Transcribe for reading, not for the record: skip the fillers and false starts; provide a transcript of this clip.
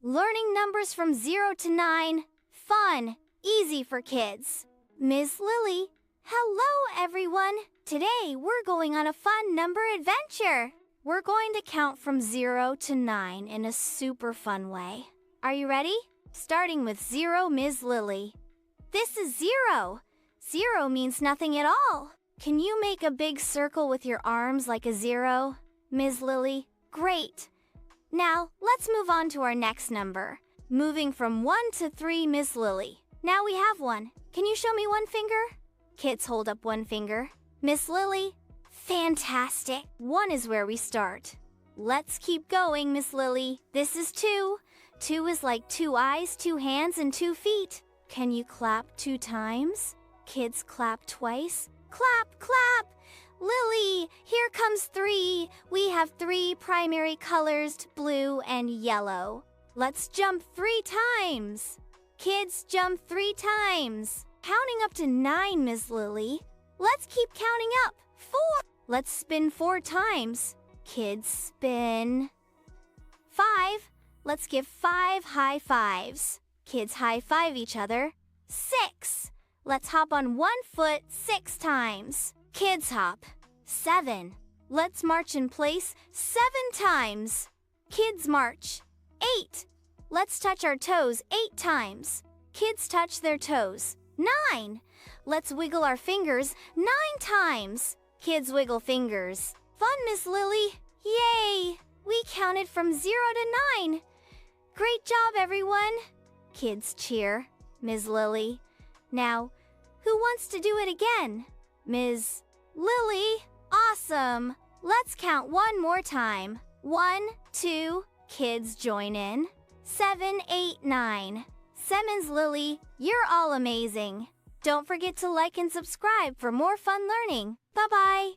Learning numbers from 0 to 9. Fun, easy for kids. Ms. Lily. Hello, everyone. Today, we're going on a fun number adventure. We're going to count from 0 to 9 in a super fun way. Are you ready? Starting with 0, Ms. Lily. This is 0. 0 means nothing at all. Can you make a big circle with your arms like a 0, Ms. Lily? Great. Now, let's move on to our next number. Moving from 1 to 3, Ms. Lily. Now we have 1. Can you show me one finger? Kids, hold up one finger. Miss Lily? Fantastic. 1 is where we start. Let's keep going, Miss Lily. This is 2. 2 is like 2 eyes, 2 hands, and 2 feet. Can you clap 2 times? Kids, clap twice. Clap, clap. Lily, here comes 3. We have 3 primary colors, blue and yellow. Let's jump 3 times. Kids, jump 3 times. Counting up to 9, Ms. Lily. Let's keep counting up. 4. Let's spin 4 times. Kids, spin. 5. Let's give 5 high fives. Kids, high five each other. 6. Let's hop on 1 foot 6 times. Kids, hop. 7. Let's march in place 7 times. Kids, march. 8. Let's touch our toes 8 times. Kids, touch their toes. 9. Let's wiggle our fingers 9 times. Kids, wiggle fingers. Fun, Miss Lily. Yay! We counted from 0 to 9. Great job, everyone. Kids cheer. Ms. Lily. Now, who wants to do it again? Ms. Lily. Awesome. Let's count one more time. 1, 2. Kids, join in. 7, 8, 9. Ms. Lily, you're all amazing. Don't forget to like and subscribe for more fun learning. Bye-bye.